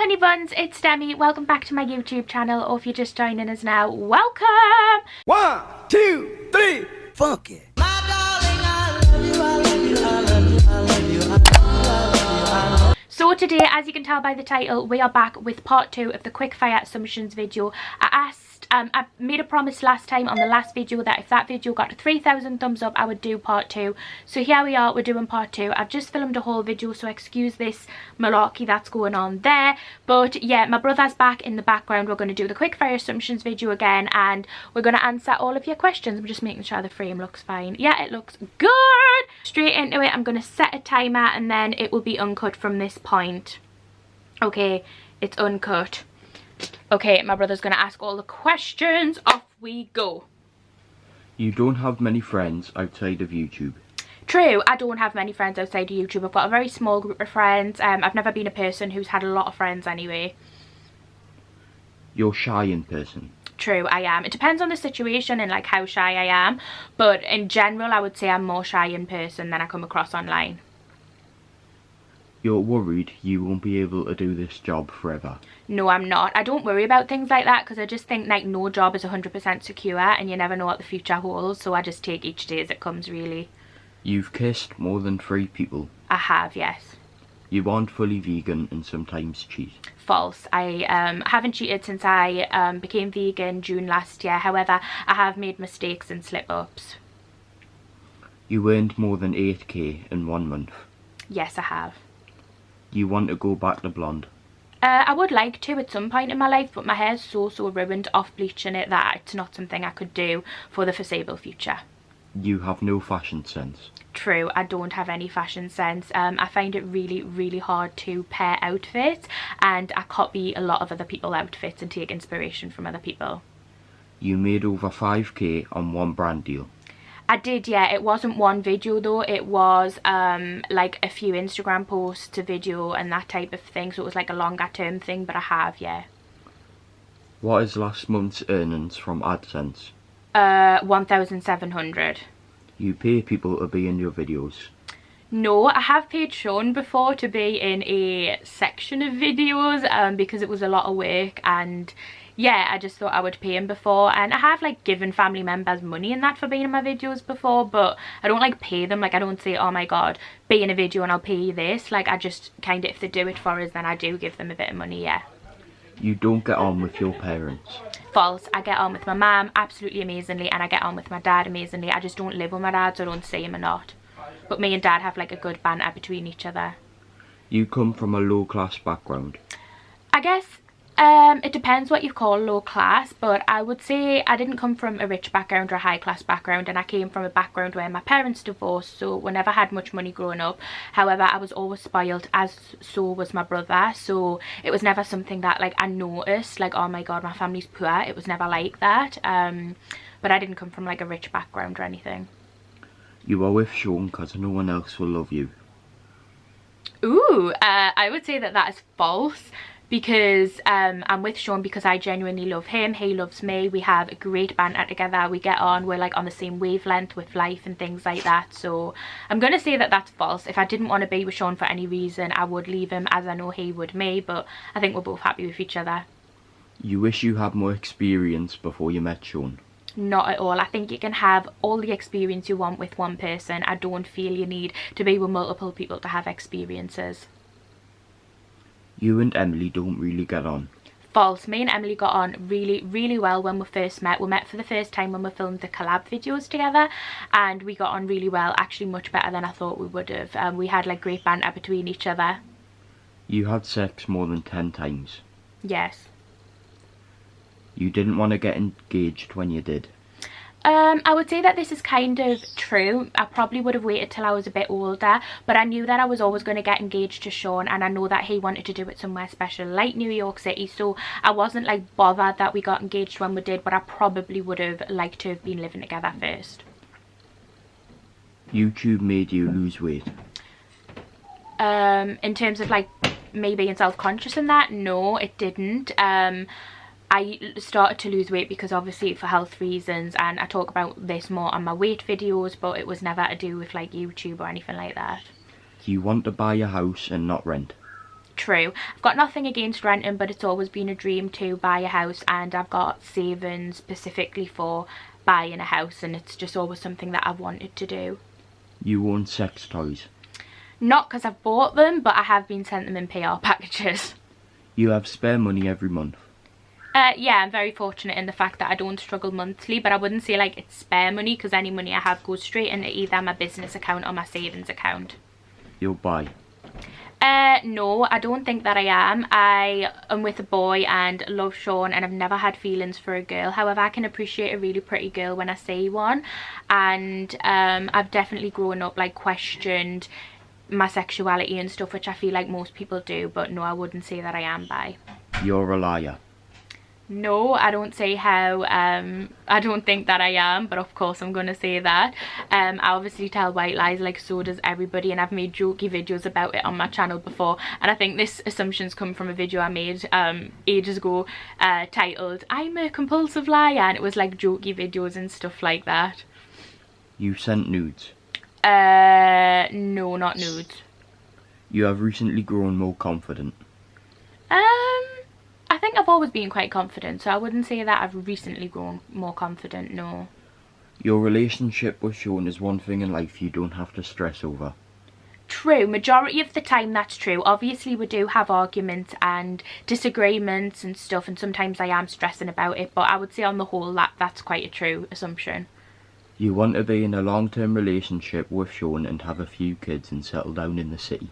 honey buns, it's Demi. Welcome back to my YouTube channel, or if you're just joining us now, welcome! 1, 2, 3, funk it. So today, as you can tell by the title, we are back with part 2 of the quickfire assumptions video. I made a promise last time on the last video that if that video got 3,000 thumbs up, I would do part 2. So here we are, we're doing part 2. I've just filmed a whole video, so excuse this malarkey that's going on there. But yeah, my brother's back in the background. We're going to do the quickfire assumptions video again, and we're going to answer all of your questions. I'm just making sure the frame looks fine. Yeah, it looks good. Straight into it, I'm going to set a timer, and then it will be uncut from this point. Okay, it's uncut. Okay, my brother's going to ask all the questions. Off we go. You don't have many friends outside of YouTube. True, I don't have many friends outside of YouTube. I've got a very small group of friends. I've never been a person who's had a lot of friends anyway. You're shy in person. True, I am. It depends on the situation and like how shy I am. But in general, I would say I'm more shy in person than I come across online. You're worried you won't be able to do this job forever. No, I'm not. I don't worry about things like that because I just think like no job is 100% secure and you never know what the future holds. So I just take each day as it comes, really. You've kissed more than 3 people. I have, yes. You aren't fully vegan and sometimes cheat. False. I haven't cheated since I became vegan June last year. However, I have made mistakes and slip-ups. You earned more than 8k in 1 month. Yes, I have. You want to go back to blonde. I would like to at some point in my life, but my hair's so ruined off bleaching it that it's not something I could do for the foreseeable future. You have no fashion sense. True, I don't have any fashion sense. I find it really hard to pair outfits, and I copy a lot of other people's outfits and take inspiration from other people. You made over 5k on 1 brand deal. I did, yeah. It wasn't one video though. It was like a few Instagram posts, a video and that type of thing. So it was like a longer term thing, but I have, yeah. What is last month's earnings from AdSense? 1,700. You pay people to be in your videos. No, I have paid Sean before to be in a section of videos because it was a lot of work, and yeah, I just thought I would pay him before. And I have like given family members money and that for being in my videos before, but I don't like pay them. Like I don't say, oh my god, be in a video and I'll pay you this. Like I just kind of, if they do it for us, then I do give them a bit of money, yeah. You don't get on with your parents. False. I get on with my mum absolutely amazingly, and I get on with my dad amazingly. I just don't live with my dad, so I don't see him a lot. But me and dad have like a good banter between each other. You come from a low class background. I guess it depends what you call low class, but I would say I didn't come from a rich background or a high class background, and I came from a background where my parents divorced, so we never had much money growing up. However, I was always spoiled, as so was my brother, so it was never something that like I noticed like, oh my god, my family's poor. It was never like that. But I didn't come from like a rich background or anything. You are with Sean because no one else will love you. Ooh, I would say that that is false, because I'm with Sean because I genuinely love him. He loves me. We have a great banter together. We get on. We're like on the same wavelength with life and things like that. So I'm going to say that that's false. If I didn't want to be with Sean for any reason, I would leave him, as I know he would me. But I think we're both happy with each other. You wish you had more experience before you met Sean. Not at all. I think you can have all the experience you want with one person. I don't feel you need to be with multiple people to have experiences. You and Emily don't really get on. False. Me and Emily got on really well when we first met. We met for the first time when we filmed the collab videos together, and we got on really well, actually much better than I thought we would have. We had like great banter between each other. You had sex more than 10 times. Yes. You didn't want to get engaged when you did. I would say that this is kind of true. I probably would have waited till I was a bit older, but I knew that I was always going to get engaged to Sean, and I know that he wanted to do it somewhere special like New York City, so I wasn't like bothered that we got engaged when we did, but I probably would have liked to have been living together first. YouTube made you lose weight. In terms of like me being self-conscious and that, no, it didn't. I started to lose weight because obviously for health reasons, and I talk about this more on my weight videos, but it was never to do with like YouTube or anything like that. You want to buy a house and not rent. True. I've got nothing against renting, but it's always been a dream to buy a house, and I've got savings specifically for buying a house, and it's just always something that I've wanted to do. You own sex toys. Not because I've bought them, but I have been sent them in PR packages. You have spare money every month. Yeah, I'm very fortunate in the fact that I don't struggle monthly, but I wouldn't say like it's spare money, because any money I have goes straight into either my business account or my savings account. You'll buy. No, I don't think that I am. I am with a boy and love Sean, and I've never had feelings for a girl. However, I can appreciate a really pretty girl when I see one, and I've definitely grown up like questioned my sexuality and stuff, which I feel like most people do, but no, I wouldn't say that I am bi. You're a liar. No, I don't say how. I don't think that I am, but of course I'm gonna say that. I obviously tell white lies, like so does everybody, and I've made jokey videos about it on my channel before, and I think this assumptions come from a video I made ages ago titled "I'm a Compulsive Liar," and it was like jokey videos and stuff like that. You sent nudes. No, not nudes. You have recently grown more confident. I think I've always been quite confident, so I wouldn't say that I've recently grown more confident, no. Your relationship with Sean is one thing in life you don't have to stress over. True, majority of the time that's true. Obviously we do have arguments and disagreements and stuff, and sometimes I am stressing about it, but I would say on the whole that's quite a true assumption. You want to be in a long-term relationship with Sean and have a few kids and settle down in the city.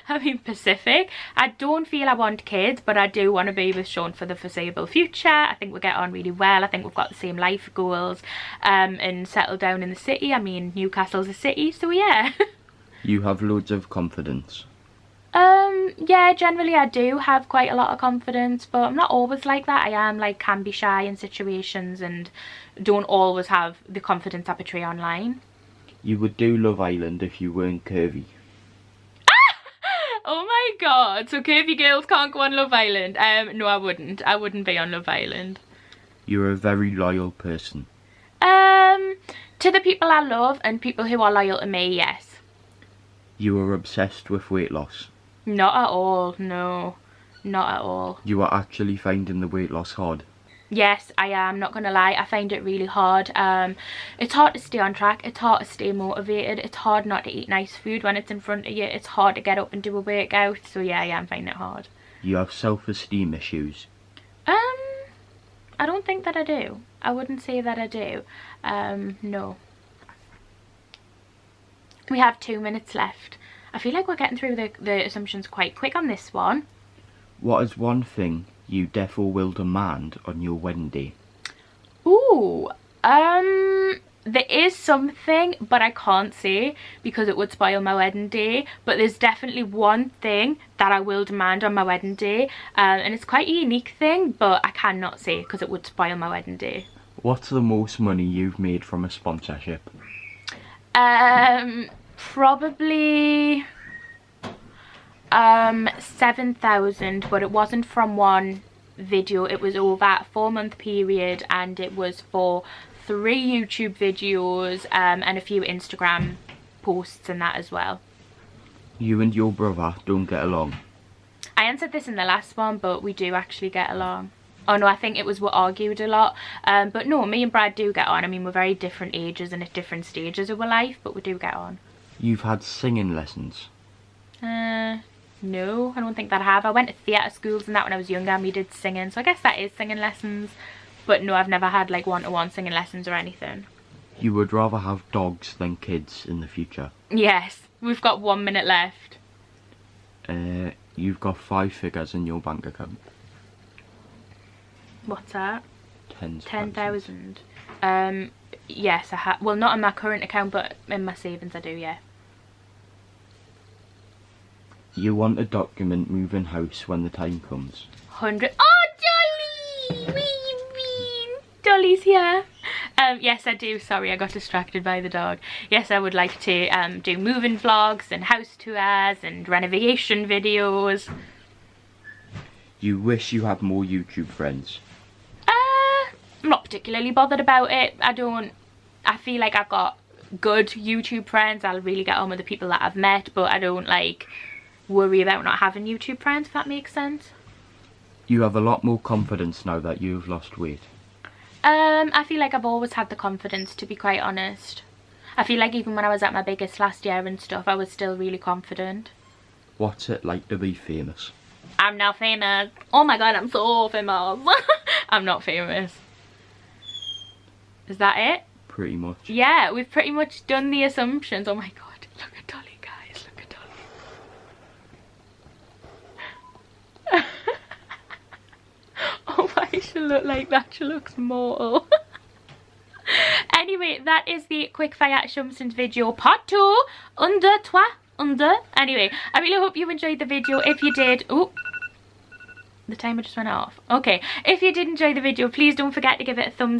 I mean, Pacific. I don't feel I want kids, but I do want to be with Sean for the foreseeable future. I think we get on really well. I think we've got the same life goals, and settle down in the city. I mean, Newcastle's a city, so yeah. You have loads of confidence. Yeah, generally I do have quite a lot of confidence, but I'm not always like that. I am like, can be shy in situations and don't always have the confidence I portray online. You would do Love Island if you weren't curvy. Oh my god, so curvy girls can't go on Love Island? No, I wouldn't. I wouldn't be on Love Island. You're a very loyal person. To the people I love and people who are loyal to me, yes. You are obsessed with weight loss. Not at all, no. Not at all. You are actually finding the weight loss hard. Yes, I am, not gonna lie. I find it really hard. It's hard to stay on track. It's hard to stay motivated. It's hard not to eat nice food when it's in front of you. It's hard to get up and do a workout. So yeah, I am finding it hard. You have self-esteem issues. I don't think that I do. I wouldn't say that I do. No. We have 2 minutes left. I feel like we're getting through the assumptions quite quick on this one. What is one thing you defo will demand on your wedding day? Ooh, there is something, but I can't say because it would spoil my wedding day. But there's definitely one thing that I will demand on my wedding day, and it's quite a unique thing, but I cannot say because it would spoil my wedding day. What's the most money you've made from a sponsorship? Probably 7,000, but it wasn't from one video. It was over a 4-month period, and it was for 3 YouTube videos and a few Instagram posts and that as well. You and your brother don't get along. I answered this in the last one, but we do actually get along. Oh no, I think it was we argued a lot, but no, me and Brad do get on. I mean, we're very different ages and at different stages of our life, but we do get on. You've had singing lessons. No, I don't think that I have. I went to theatre schools and that when I was younger, and we did singing, so I guess that is singing lessons. But no, I've never had like one-to-one singing lessons or anything. You would rather have dogs than kids in the future. Yes, we've got 1 minute left. You've got 5 figures in your bank account. What's that? 10,000. Yes, I have. Well, not in my current account, but in my savings I do, yeah. You want to document moving house when the time comes. 100. Oh, Dolly! What do you mean? Dolly's here. Yes, I do. Sorry, I got distracted by the dog. Yes, I would like to do moving vlogs and house tours and renovation videos. You wish you had more YouTube friends. I'm not particularly bothered about it. I feel like I've got good YouTube friends. I'll really get on with the people that I've met, but I don't like worry about not having YouTube friends, if that makes sense. You have a lot more confidence now that you've lost weight. I feel like I've always had the confidence, to be quite honest. I feel like even when I was at my biggest last year and stuff, I was still really confident. What's it like to be famous? I'm not famous. Oh my god, I'm so famous. I'm not famous. Is that it? Pretty much. Yeah, we've pretty much done the assumptions. Oh my god, look at Dolly, guys. Look at Dolly. Oh my, she look like that. She looks mortal. Anyway, that is the quickfire assumptions video part 2. Anyway, I really hope you enjoyed the video. If you did, oh, the timer just went off. Okay, if you did enjoy the video, please don't forget to give it a thumbs